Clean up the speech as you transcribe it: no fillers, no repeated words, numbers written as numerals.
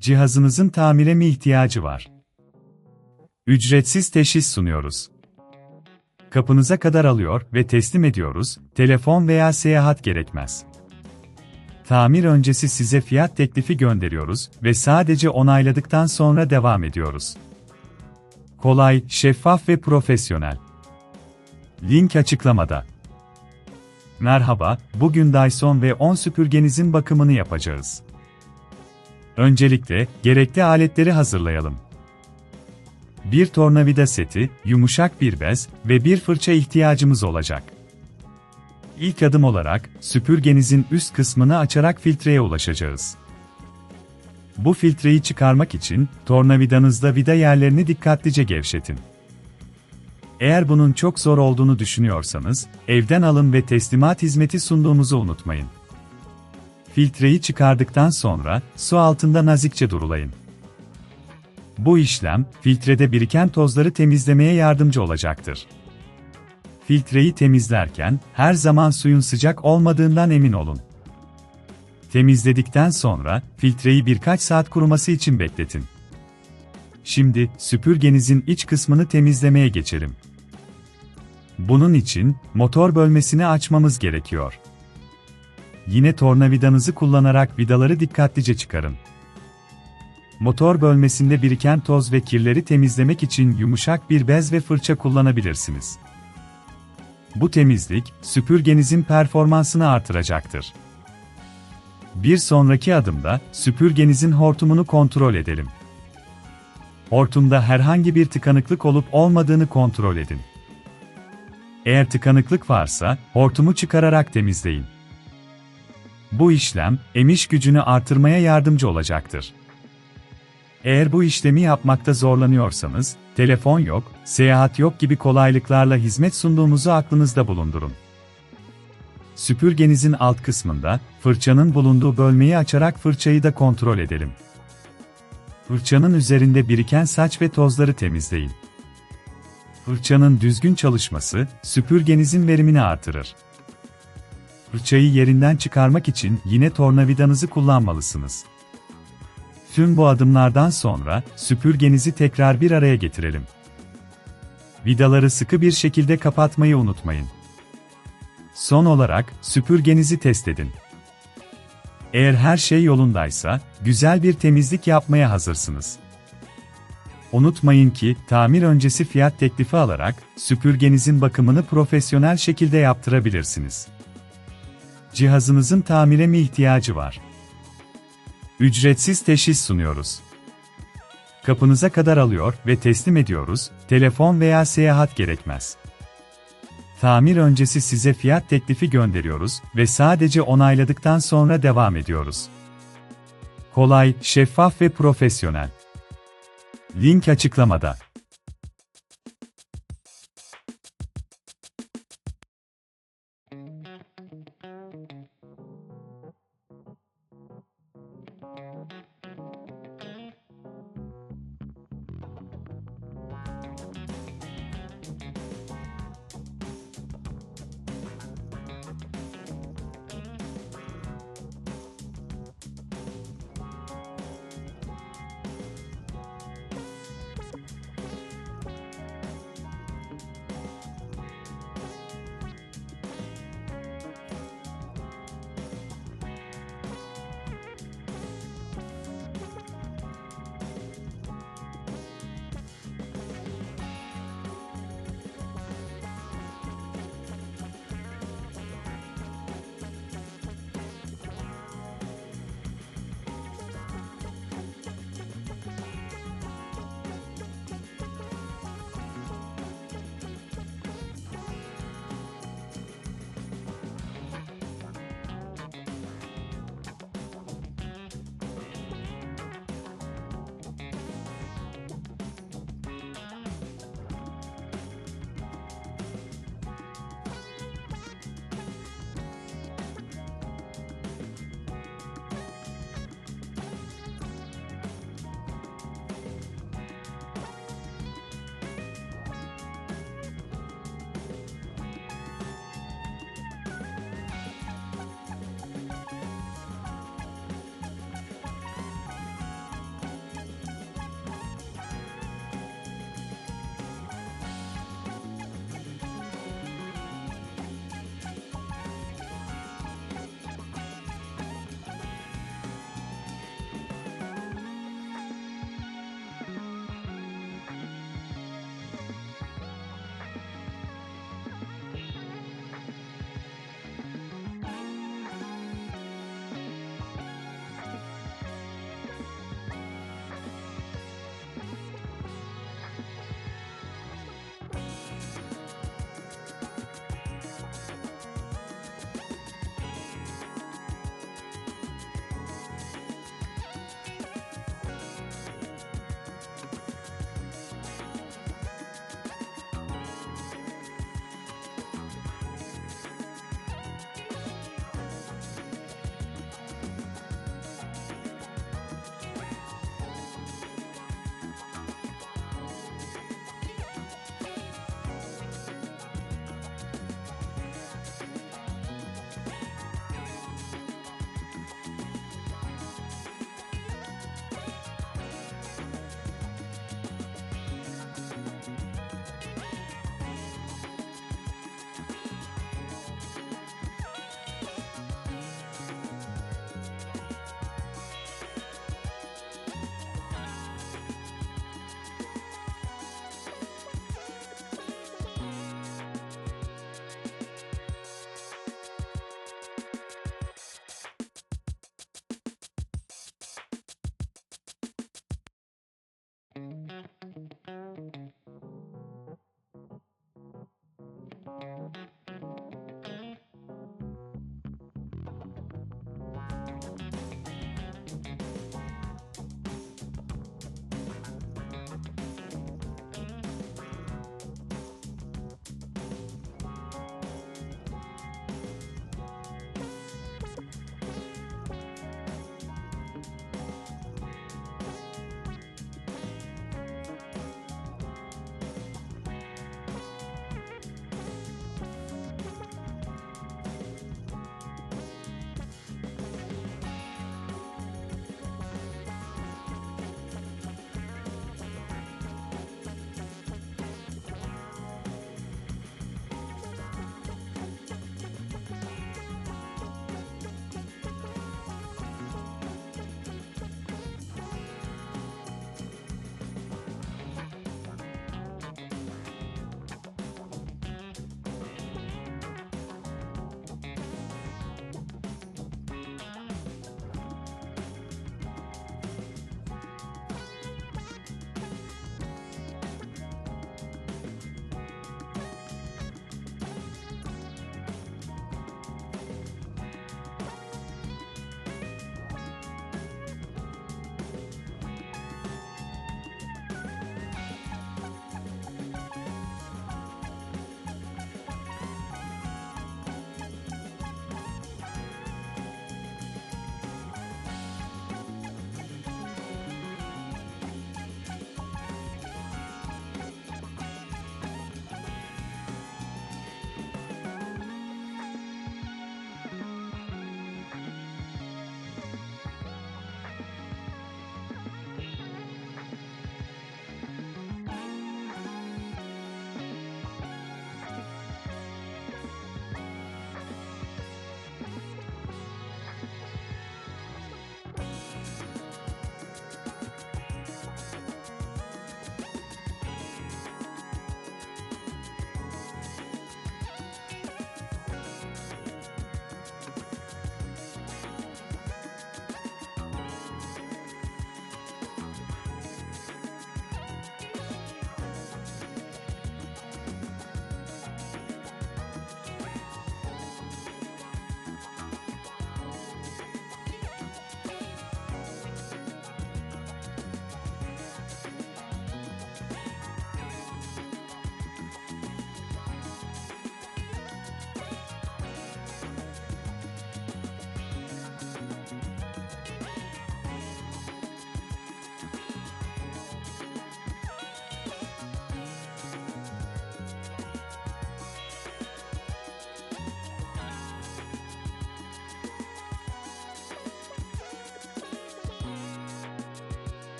Cihazınızın tamire mi ihtiyacı var? Ücretsiz teşhis sunuyoruz. Kapınıza kadar alıyor ve teslim ediyoruz, telefon veya seyahat gerekmez. Tamir öncesi size fiyat teklifi gönderiyoruz ve sadece onayladıktan sonra devam ediyoruz. Kolay, şeffaf ve profesyonel. Link açıklamada. Merhaba, bugün Dyson V10 süpürgenizin bakımını yapacağız. Öncelikle, gerekli aletleri hazırlayalım. Bir tornavida seti, yumuşak bir bez ve bir fırça ihtiyacımız olacak. İlk adım olarak, süpürgenizin üst kısmını açarak filtreye ulaşacağız. Bu filtreyi çıkarmak için, tornavidanızda vida yerlerini dikkatlice gevşetin. Eğer bunun çok zor olduğunu düşünüyorsanız, evden alın ve teslimat hizmeti sunduğumuzu unutmayın. Filtreyi çıkardıktan sonra, su altında nazikçe durulayın. Bu işlem, filtrede biriken tozları temizlemeye yardımcı olacaktır. Filtreyi temizlerken, her zaman suyun sıcak olmadığından emin olun. Temizledikten sonra, filtreyi birkaç saat kuruması için bekletin. Şimdi, süpürgenizin iç kısmını temizlemeye geçelim. Bunun için, motor bölmesini açmamız gerekiyor. Yine tornavidanızı kullanarak vidaları dikkatlice çıkarın. Motor bölmesinde biriken toz ve kirleri temizlemek için yumuşak bir bez ve fırça kullanabilirsiniz. Bu temizlik, süpürgenizin performansını artıracaktır. Bir sonraki adımda, süpürgenizin hortumunu kontrol edelim. Hortumda herhangi bir tıkanıklık olup olmadığını kontrol edin. Eğer tıkanıklık varsa, hortumu çıkararak temizleyin. Bu işlem, emiş gücünü artırmaya yardımcı olacaktır. Eğer bu işlemi yapmakta zorlanıyorsanız, telefon yok, seyahat yok gibi kolaylıklarla hizmet sunduğumuzu aklınızda bulundurun. Süpürgenizin alt kısmında, fırçanın bulunduğu bölmeyi açarak fırçayı da kontrol edelim. Fırçanın üzerinde biriken saç ve tozları temizleyin. Fırçanın düzgün çalışması, süpürgenizin verimini artırır. Fırçayı yerinden çıkarmak için yine tornavidanızı kullanmalısınız. Tüm bu adımlardan sonra, süpürgenizi tekrar bir araya getirelim. Vidaları sıkı bir şekilde kapatmayı unutmayın. Son olarak, süpürgenizi test edin. Eğer her şey yolundaysa, güzel bir temizlik yapmaya hazırsınız. Unutmayın ki, tamir öncesi fiyat teklifi alarak, süpürgenizin bakımını profesyonel şekilde yaptırabilirsiniz. Cihazınızın tamire mi ihtiyacı var? Ücretsiz teşhis sunuyoruz. Kapınıza kadar alıyor ve teslim ediyoruz, telefon veya seyahat gerekmez. Tamir öncesi size fiyat teklifi gönderiyoruz ve sadece onayladıktan sonra devam ediyoruz. Kolay, şeffaf ve profesyonel. Link açıklamada.